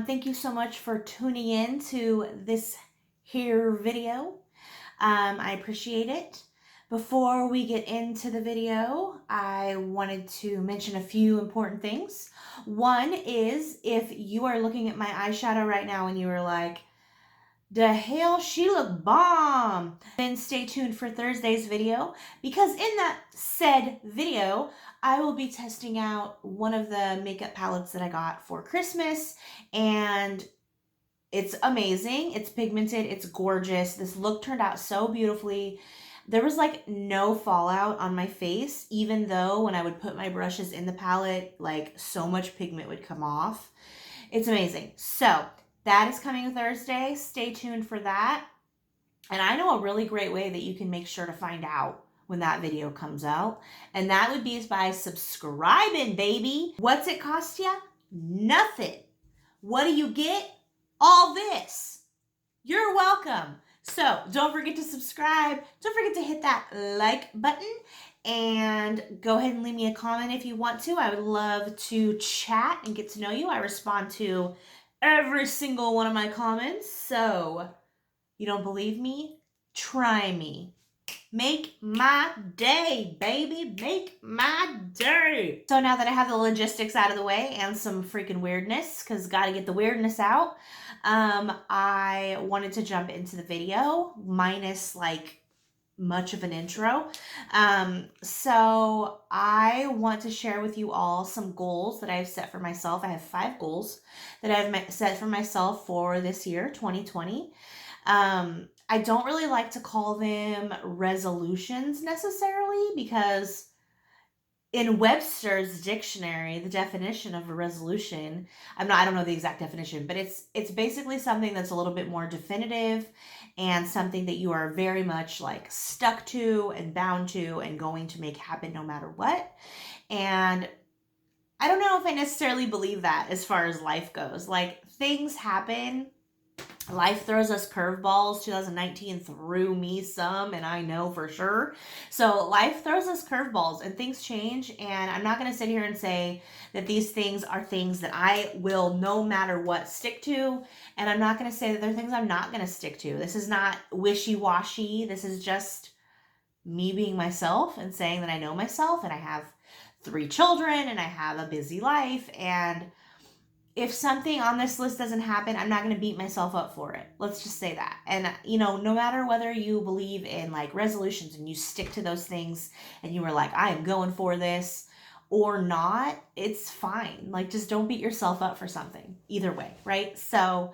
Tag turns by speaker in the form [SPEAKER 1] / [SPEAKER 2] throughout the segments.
[SPEAKER 1] Thank you so much for tuning in to this here video. I appreciate it. Before we get into the video, I wanted to mention a few important things. One is, if you are looking at my eyeshadow right now and you are like, the hell, she look bomb, then stay tuned for Thursday's video, because in that said video, I will be testing out one of the makeup palettes that I got for Christmas, and it's amazing. It's pigmented, it's gorgeous. This look turned out so beautifully. There was like no fallout on my face, even though when I would put my brushes in the palette, like so much pigment would come off. It's amazing. So that is coming Thursday. Stay tuned for that. And I know a really great way that you can make sure to find out when that video comes out. And that would be by subscribing, baby. What's it cost you? Nothing. What do you get? All this. You're welcome. So don't forget to subscribe. Don't forget to hit that like button. And go ahead and leave me a comment if you want to. I would love to chat and get to know you. I respond to every single one of my comments. So you don't believe me? Try me. Make my day, baby. Make my day. So now that I have the logistics out of the way and some freaking weirdness, because gotta get the weirdness out, I wanted to jump into the video minus like much of an intro. So I want to share with you all some goals that I've set for myself. I have 5 goals that I've set for myself for this year, 2020. I don't really like to call them resolutions necessarily, because in Webster's dictionary, the definition of a resolution, I don't know the exact definition, but it's basically something that's a little bit more definitive and something that you are very much like stuck to and bound to and going to make happen no matter what. And I don't know if I necessarily believe that as far as life goes. Like, things happen. Life throws us curveballs. 2019 threw me some, and I know for sure. So life throws us curveballs and things change. And I'm not going to sit here and say that these things are things that I will no matter what stick to. And I'm not going to say that they're things I'm not going to stick to. This is not wishy-washy. This is just me being myself and saying that I know myself, and I have 3 children and I have a busy life. And if something on this list doesn't happen, I'm not going to beat myself up for it. Let's just say that. And, no matter whether you believe in like resolutions and you stick to those things and you were like, I am going for this or not, it's fine. Like, just don't beat yourself up for something either way. Right. So,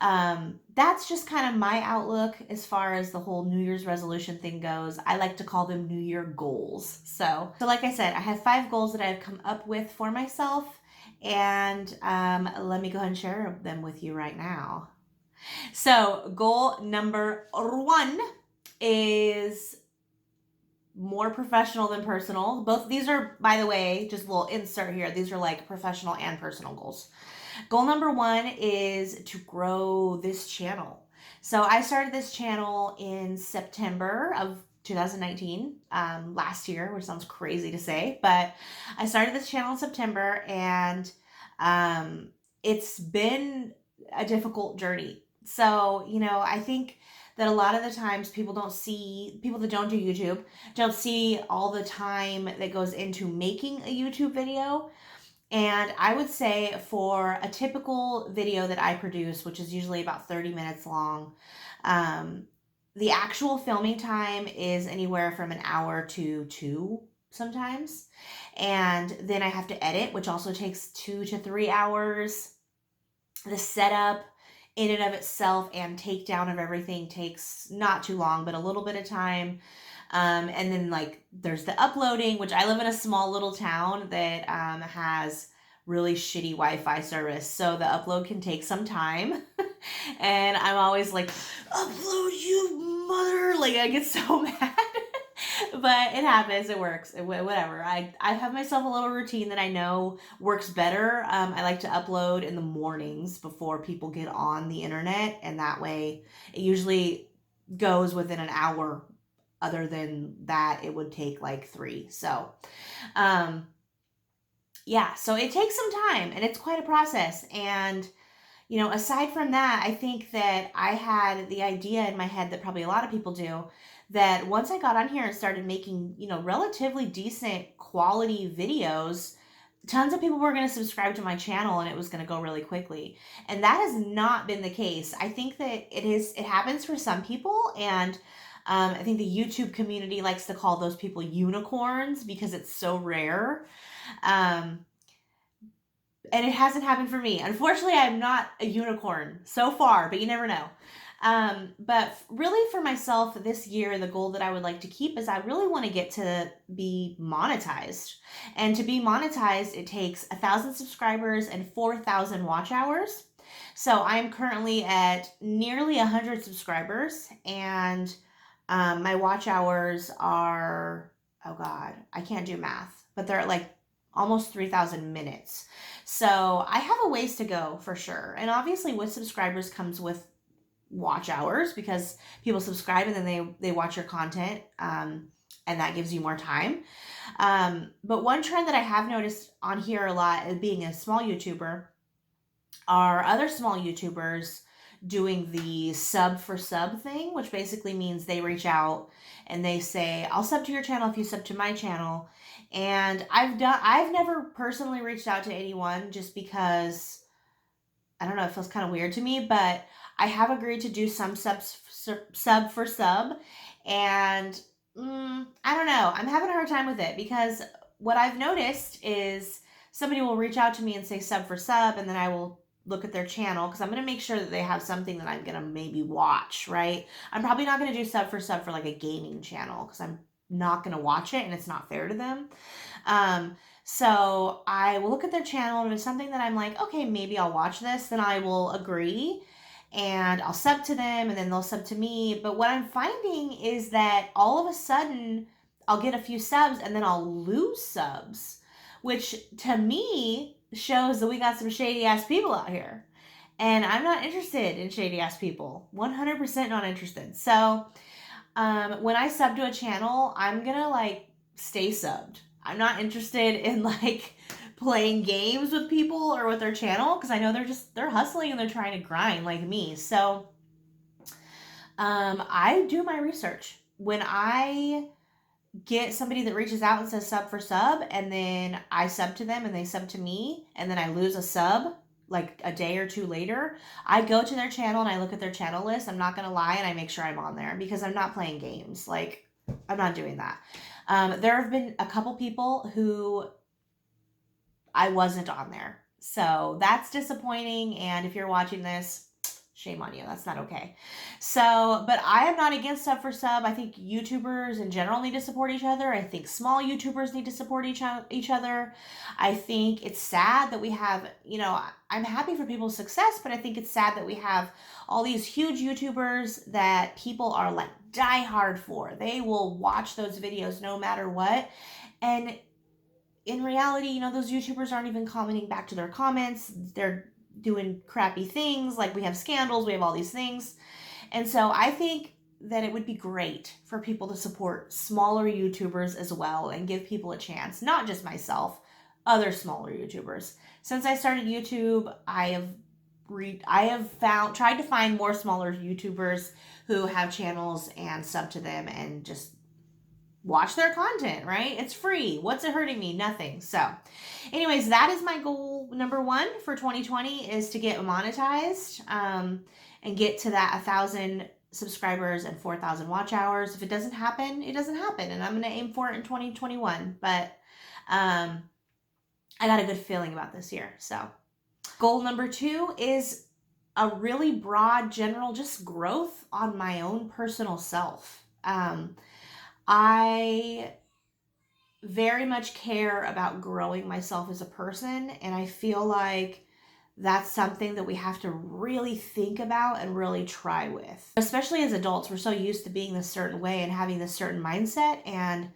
[SPEAKER 1] that's just kind of my outlook as far as the whole New Year's resolution thing goes. I like to call them New Year goals. So like I said, I have 5 goals that I've come up with for myself. And let me go ahead and share them with you right now. So goal number 1 is more professional than personal. Both these are, by the way, just a little insert here. These are like professional and personal goals. Goal number 1 is to grow this channel. So I started this channel in September of 2019, last year, which sounds crazy to say, but I started this channel in September, and it's been a difficult journey. So, I think that a lot of the times people that don't do YouTube don't see all the time that goes into making a YouTube video. And I would say for a typical video that I produce, which is usually about 30 minutes long, the actual filming time is anywhere from an hour to 2 sometimes. And then I have to edit, which also takes 2 to 3 hours. The setup in and of itself and takedown of everything takes not too long, but a little bit of time. And then like there's the uploading, which I live in a small little town that has really shitty Wi-Fi service. So the upload can take some time. And I'm always like, upload, you mother. Like, I get so mad. But it happens. It works. Whatever. I have myself a little routine that I know works better. I like to upload in the mornings before people get on the internet. And that way it usually goes within an hour. Other than that, it would take like 3. So, yeah, so it takes some time and it's quite a process. And Aside from that, I think that I had the idea in my head that probably a lot of people do, that once I got on here and started making, relatively decent quality videos, tons of people were going to subscribe to my channel and it was going to go really quickly. And that has not been the case. I think that it happens for some people. And I think the YouTube community likes to call those people unicorns because it's so rare. Um, and it hasn't happened for me. Unfortunately, I'm not a unicorn so far, but you never know. But really for myself this year, the goal that I would like to keep is I really want to get to be monetized. And to be monetized, it takes 1,000 subscribers and 4,000 watch hours. So I'm currently at nearly 100 subscribers, and my watch hours are, oh God, I can't do math, but they're at like almost 3,000 minutes. So I have a ways to go for sure. And obviously with subscribers comes with watch hours, because people subscribe and then they watch your content, and that gives you more time. But one trend that I have noticed on here a lot, as being a small YouTuber, are other small YouTubers doing the sub for sub thing, which basically means they reach out and they say, I'll sub to your channel if you sub to my channel. And I've never personally reached out to anyone, just because, I don't know, it feels kind of weird to me, but I have agreed to do some sub for sub. And I don't know, I'm having a hard time with it, because what I've noticed is somebody will reach out to me and say sub for sub, and then I will look at their channel, because I'm going to make sure that they have something that I'm going to maybe watch, right? I'm probably not going to do sub for like a gaming channel, because I'm not going to watch it and it's not fair to them. So I will look at their channel, and if it's something that I'm like, okay, maybe I'll watch this, then I will agree and I'll sub to them, and then they'll sub to me. But what I'm finding is that all of a sudden I'll get a few subs and then I'll lose subs, which to me shows that we got some shady ass people out here. And I'm not interested in shady ass people. 100% not interested. So when I sub to a channel, I'm gonna stay subbed. I'm not interested in playing games with people or with their channel, because I know they're hustling and they're trying to grind like me. So I do my research. When I get somebody that reaches out and says sub for sub, and then I sub to them and they sub to me, and then I lose a sub like a day or two later, I go to their channel and I look at their channel list. I'm not gonna lie, and I make sure I'm on there, because I'm not playing games. I'm not doing that. There have been a couple people who I wasn't on there, so that's disappointing. And if you're watching this, shame on you. That's not okay. So, but I am not against sub for sub. I think YouTubers in general need to support each other. I think small YouTubers need to support each other. I think it's sad that we have, I'm happy for people's success, but I think it's sad that we have all these huge YouTubers that people are die hard for. They will watch those videos no matter what. And in reality, those YouTubers aren't even commenting back to their comments. They're doing crappy things. We have scandals, we have all these things. And so I think that it would be great for people to support smaller YouTubers as well, and give people a chance, not just myself, other smaller YouTubers. Since I started YouTube, I have tried to find more smaller YouTubers who have channels and sub to them and just watch their content, right? It's free. What's it hurting me? Nothing. So anyways, that is my goal number 1 for 2020, is to get monetized, and get to that 1,000 subscribers and 4,000 watch hours. If it doesn't happen, it doesn't happen, and I'm going to aim for it in 2021. But I got a good feeling about this year. So goal number 2 is a really broad, general, just growth on my own personal self. I very much care about growing myself as a person, and I feel like that's something that we have to really think about and really try with. Especially as adults, we're so used to being this certain way and having this certain mindset, and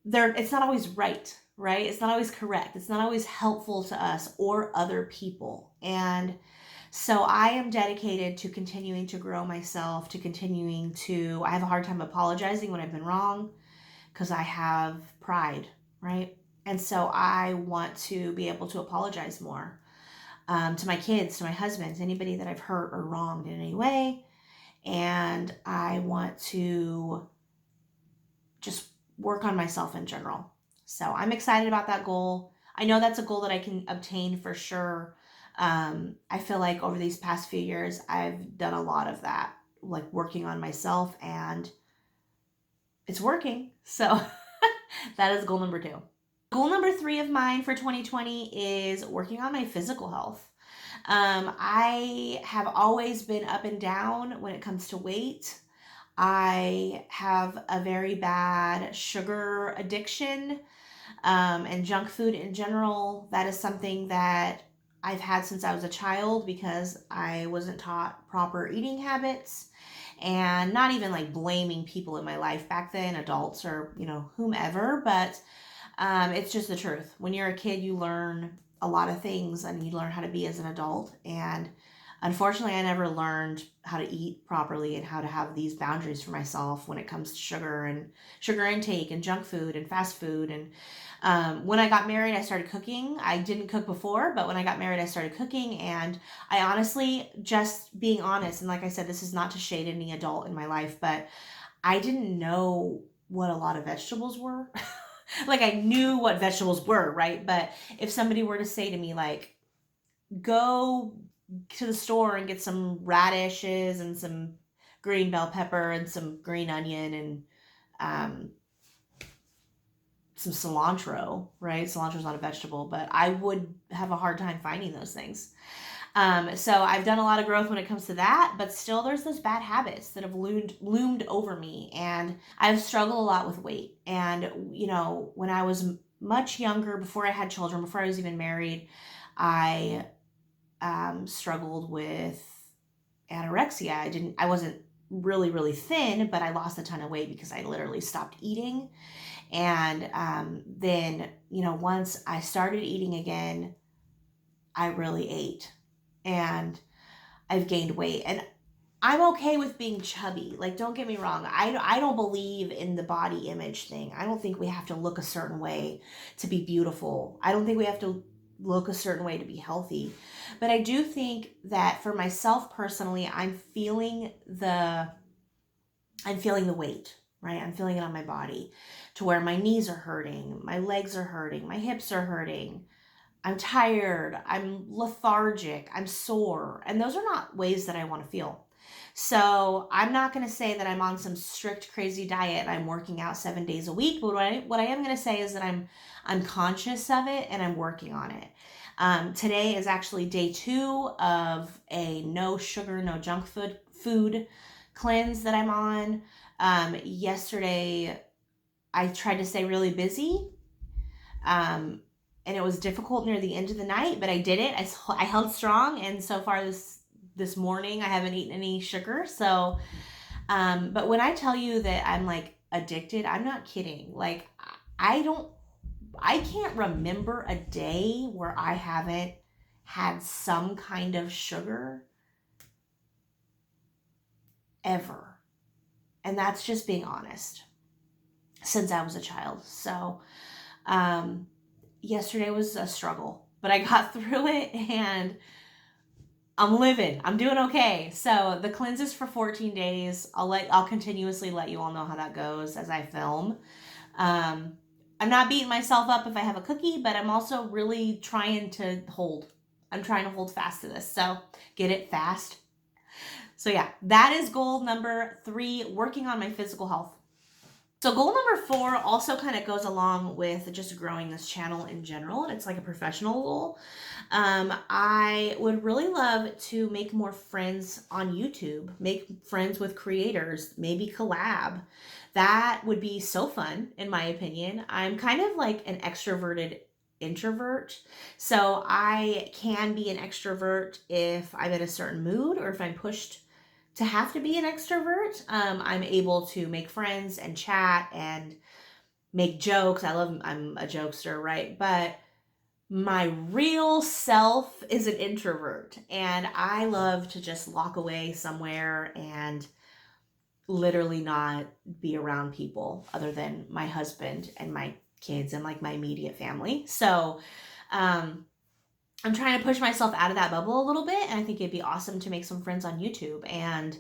[SPEAKER 1] it's not always right? It's not always correct. It's not always helpful to us or other people. And so I am dedicated to continuing to grow myself, I have a hard time apologizing when I've been wrong, because I have pride, right? And so I want to be able to apologize more. to my kids, to my husband, to anybody that I've hurt or wronged in any way. And I want to just work on myself in general. So I'm excited about that goal. I know that's a goal that I can obtain for sure. I feel like over these past few years, I've done a lot of that, like working on myself, and it's working. So that is goal number 2. Goal number 3 of mine for 2020 is working on my physical health. I have always been up and down when it comes to weight. I have a very bad sugar addiction, and junk food in general. That is something that I've had since I was a child because I wasn't taught proper eating habits, and not even like blaming people in my life back then, adults or, whomever, but it's just the truth. When you're a kid, you learn a lot of things and you learn how to be as an adult. And unfortunately, I never learned how to eat properly and how to have these boundaries for myself when it comes to sugar and sugar intake and junk food and fast food. And when I got married, I started cooking. I didn't cook before, but when I got married, I started cooking. And I honestly, just being honest, and like I said, this is not to shade any adult in my life, but I didn't know what a lot of vegetables were. Like, I knew what vegetables were, right? But if somebody were to say to me, like, go to the store and get some radishes and some green bell pepper and some green onion and um, some cilantro, right? Cilantro's not a vegetable, but I would have a hard time finding those things. So I've done a lot of growth when it comes to that, but still there's those bad habits that have loomed over me, and I've struggled a lot with weight. And, when I was much younger, before I had children, before I was even married, I struggled with anorexia. I wasn't really, really thin, but I lost a ton of weight because I literally stopped eating. And then, once I started eating again, I really ate. And I've gained weight. And I'm okay with being chubby. Like, don't get me wrong. I don't believe in the body image thing. I don't think we have to look a certain way to be beautiful. I don't think we have to look a certain way to be healthy. But I do think that for myself personally, I'm feeling the weight, right? I'm feeling it on my body to where my knees are hurting, my legs are hurting, my hips are hurting. I'm tired, I'm lethargic, I'm sore, and those are not ways that I want to feel. So I'm not going to say that I'm on some strict crazy diet and I'm working out 7 days a week, but what I am going to say is that I'm conscious of it and I'm working on it. Today is actually day 2 of a no sugar, no junk food cleanse that I'm on. Yesterday I tried to stay really busy. And it was difficult near the end of the night, but I did it. I held strong, and so far this morning I haven't eaten any sugar. So, but when I tell you that I'm like addicted, I'm not kidding. Like, I can't remember a day where I haven't had some kind of sugar ever, and that's just being honest. Since I was a child, so. Yesterday was a struggle, but I got through it and I'm living. I'm doing okay. So the cleanse is for 14 days. I'll continuously let you all know how that goes as I film. I'm not beating myself up if I have a cookie, but I'm also really trying to hold. I'm trying to hold fast to this. So get it fast. So yeah, that is goal number 3, working on my physical health. So goal number 4 also kind of goes along with just growing this channel in general, and it's like a professional goal. I would really love to make more friends on YouTube, make friends with creators, maybe collab. That would be so fun, in my opinion. I'm kind of like an extroverted introvert, so I can be an extrovert if I'm in a certain mood or if I'm pushed to have to be an extrovert. I'm able to make friends and chat and make jokes. I'm a jokester, right? But my real self is an introvert, and I love to just lock away somewhere and literally not be around people other than my husband and my kids and like my immediate family. So, I'm trying to push myself out of that bubble a little bit, and I think it'd be awesome to make some friends on YouTube. And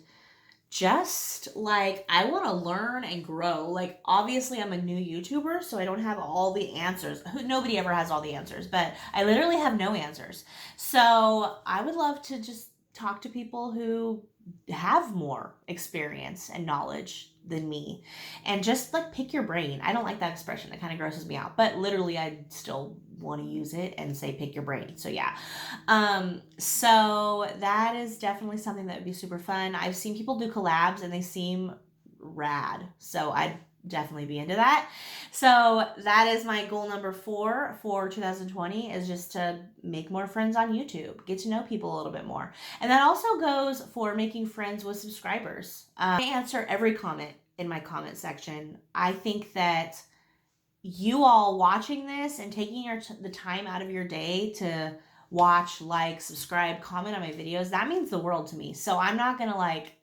[SPEAKER 1] just like, I want to learn and grow. Like, obviously I'm a new YouTuber, so I don't have all the answers. Nobody ever has all the answers, but I literally have no answers. So I would love to just talk to people who have more experience and knowledge than me, and just like pick your brain. I don't like that expression, it kind of grosses me out, but literally I still want to use it and say pick your brain. So yeah, so that is definitely something that would be super fun. I've seen people do collabs and they seem rad, so I'd definitely be into that. So that is my goal number 4 for 2020, is just to make more friends on YouTube, get to know people a little bit more. And that also goes for making friends with subscribers. I answer every comment in my comment section. I think that you all watching this and taking the time out of your day to watch, like, subscribe, comment on my videos, that means the world to me. So I'm not gonna like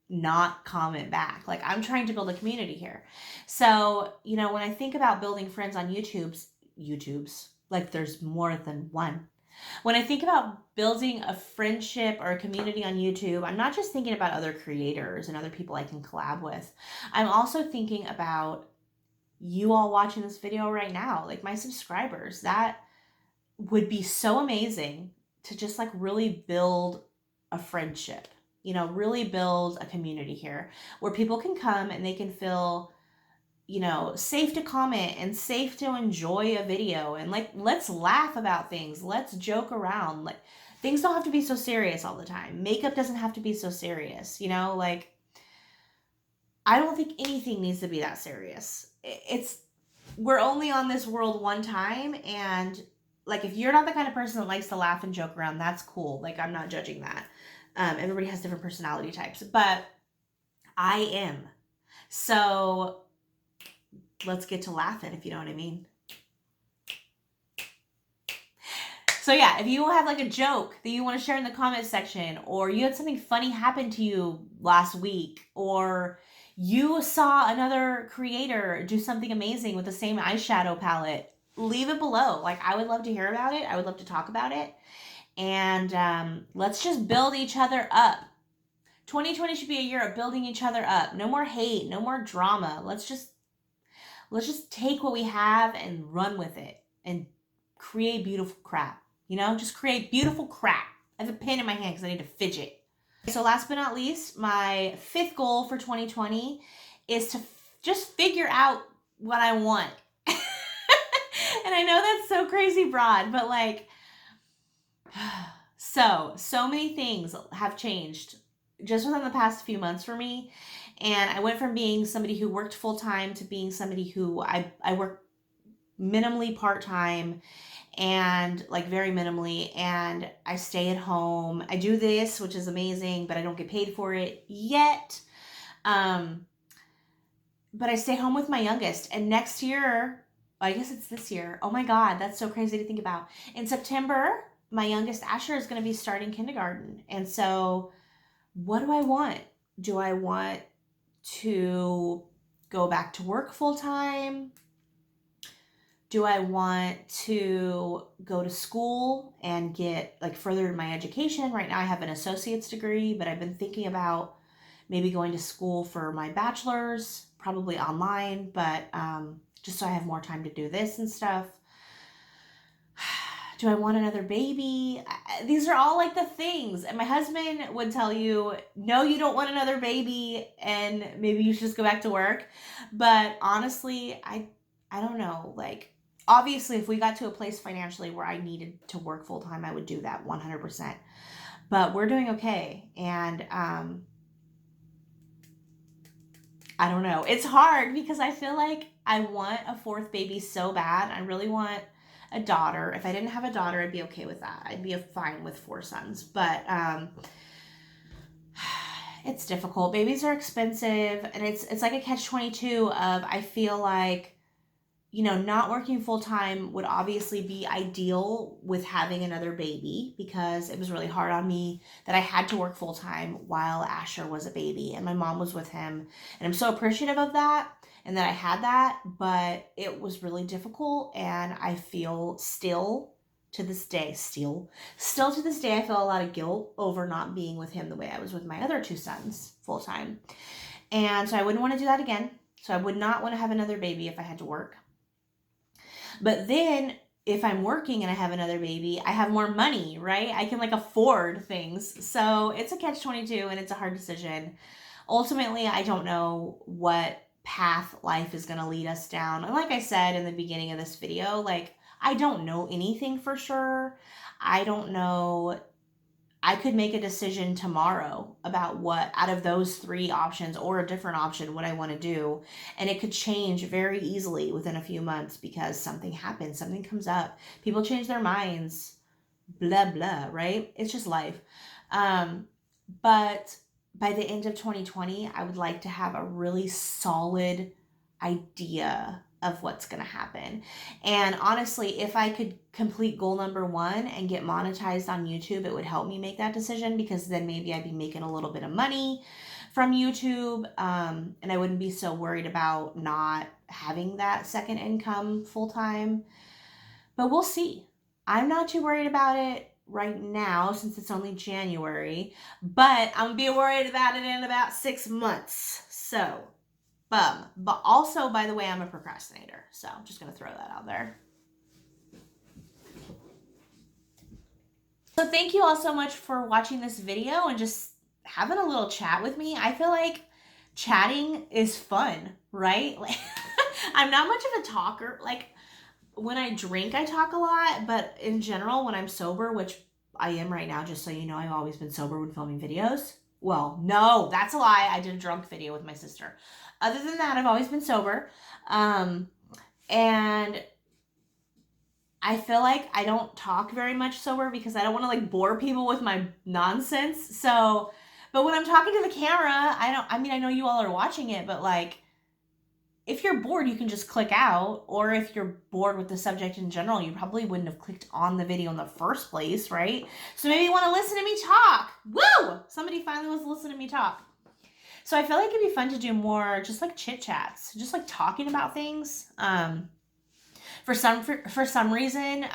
[SPEAKER 1] not comment back. Like, I'm trying to build a community here. So, you know, when I think about building friends on YouTube's, like, there's more than one. When I think about building a friendship or a community on YouTube, I'm not just thinking about other creators and other people I can collab with. I'm also thinking about you all watching this video right now, like my subscribers. That would be so amazing to just like really build a friendship, you know, really build a community here where people can come and they can feel, you know, safe to comment and safe to enjoy a video, and like, let's laugh about things, let's joke around. Like, things don't have to be so serious all the time. Makeup doesn't have to be so serious, you know, like, I don't think anything needs to be that serious. We're only on this world one time, and like, if you're not the kind of person that likes to laugh and joke around, that's cool. Like, I'm not judging that. Everybody has different personality types, but I am. So let's get to laughing, if you know what I mean. So yeah, if you have like a joke that you want to share in the comment section, or you had something funny happen to you last week, or you saw another creator do something amazing with the same eyeshadow palette, leave it below. Like, I would love to hear about it. I would love to talk about it. And let's just build each other up. 2020 should be a year of building each other up. No more hate, no more drama. Let's just take what we have and run with it and create beautiful crap. You know, just create beautiful crap. I have a pen in my hand because I need to fidget. So last but not least, my 5th goal for 2020 is to just figure out what I want. And I know that's so crazy broad, but like, so many things have changed just within the past few months for me. And I went from being somebody who worked full-time to being somebody who I work minimally part-time, and like very minimally, and I stay at home. I do this, which is amazing, but I don't get paid for it yet. But I stay home with my youngest, and next year, I guess it's this year. Oh my God, that's so crazy to think about. In September, my youngest Asher is going to be starting kindergarten. And so what do I want? Do I want to go back to work full time? Do I want to go to school and get like further in my education? Right now I have an associate's degree, but I've been thinking about maybe going to school for my bachelor's, probably online, but just so I have more time to do this and stuff. Do I want another baby? These are all like the things. And my husband would tell you, no, you don't want another baby, and maybe you should just go back to work. But honestly, I don't know. Like, obviously, if we got to a place financially where I needed to work full time, I would do that 100%. But we're doing okay. And I don't know. It's hard because I feel like I want a 4th baby so bad. I really want a daughter. If I didn't have a daughter, I'd be okay with that. I'd be fine with 4 sons. But it's difficult. Babies are expensive, and it's like a catch-22 of, I feel like, you know, not working full-time would obviously be ideal with having another baby, because it was really hard on me that I had to work full-time while Asher was a baby and my mom was with him. And I'm so appreciative of that and that I had that, but it was really difficult, and I feel still to this day, still to this day, I feel a lot of guilt over not being with him the way I was with my other two sons full time. And so I wouldn't want to do that again. So I would not want to have another baby if I had to work. But then if I'm working and I have another baby, I have more money, right? I can like afford things. So it's a catch-22 and it's a hard decision. Ultimately, I don't know what path life is going to lead us down. And like I said in the beginning of this video, like I don't know anything for sure. I don't know. I could make a decision tomorrow about what out of those three options or a different option, what I want to do. And it could change very easily within a few months because something happens, something comes up, people change their minds, blah, blah, right? It's just life. But by the end of 2020, I would like to have a really solid idea of what's going to happen. And honestly, if I could complete goal number 1 and get monetized on YouTube, it would help me make that decision because then maybe I'd be making a little bit of money from YouTube. And I wouldn't be so worried about not having that second income full time. But we'll see. I'm not too worried about it right now since it's only January, but I'm gonna be worried about it in about 6 months. So but also, by the way, I'm a procrastinator. So I'm just going to throw that out there. So thank you all so much for watching this video and just having a little chat with me. I feel like chatting is fun, right? Like, I'm not much of a talker. Like when I drink, I talk a lot, but in general, when I'm sober, which I am right now, just so you know, I've always been sober when filming videos. Well, no, that's a lie. I did a drunk video with my sister. Other than that, I've always been sober. And I feel like I don't talk very much sober because I don't want to like bore people with my nonsense. So, but when I'm talking to the camera, I know you all are watching it, but like, if you're bored, you can just click out. Or if you're bored with the subject in general, you probably wouldn't have clicked on the video in the first place, right? So maybe you want to listen to me talk. Woo! Somebody finally wants to listen to me talk. So I feel like it'd be fun to do more just like chit chats, just like talking about things. For some reason,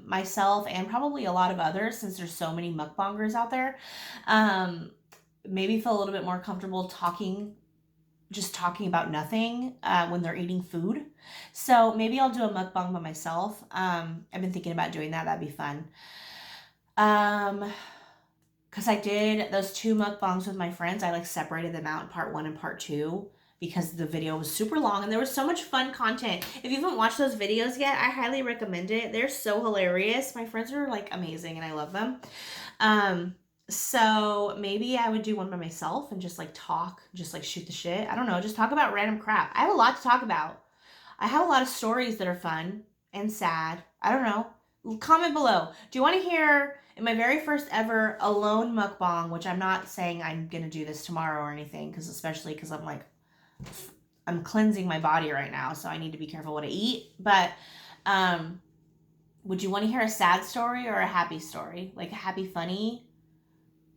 [SPEAKER 1] myself and probably a lot of others, since there's so many mukbangers out there, maybe feel a little bit more comfortable talking about nothing when they're eating food. So maybe I'll do a mukbang by myself. I've been thinking about doing that. That'd be fun. Because I did those 2 mukbangs with my friends. I like separated them out in part 1 and part 2 because the video was super long and there was so much fun content. If you haven't watched those videos yet, I highly recommend it. They're so hilarious. My friends are like amazing and I love them. So maybe I would do one by myself and just like talk, just like shoot the shit. I don't know, just talk about random crap. I have a lot to talk about. I have a lot of stories that are fun and sad. I don't know. Comment below. Do you want to hear in my very first ever alone mukbang, which I'm not saying I'm going to do this tomorrow or anything, especially because I'm cleansing my body right now, so I need to be careful what I eat. But would you want to hear a sad story or a happy story? Like a happy, funny,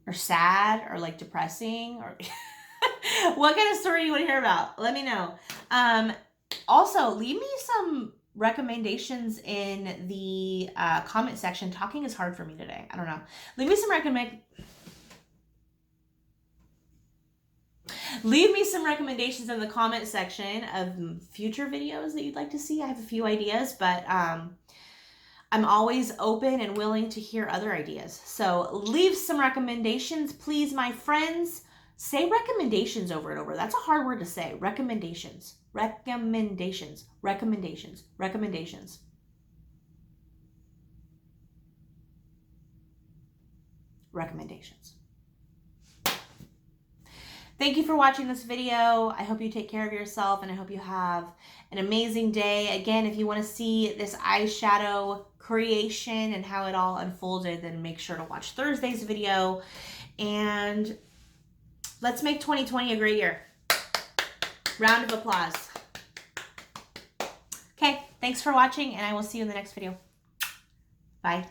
[SPEAKER 1] or sad, or like depressing, or what kind of story do you want to hear about? Let me know. Also, leave me some recommendations in the comment section. Talking is hard for me today. I don't know. Leave me some recommendations in the comment section of future videos that you'd like to see. I have a few ideas, but I'm always open and willing to hear other ideas. So leave some recommendations, please, my friends. Say recommendations over and over. That's a hard word to say. Recommendations. Recommendations. Recommendations. Recommendations. Recommendations. Thank you for watching this video. I hope you take care of yourself and I hope you have an amazing day. Again, if you want to see this eyeshadow creation and how it all unfolded, then make sure to watch Thursday's video. And let's make 2020 a great year. Round of applause. Okay, thanks for watching and I will see you in the next video. Bye.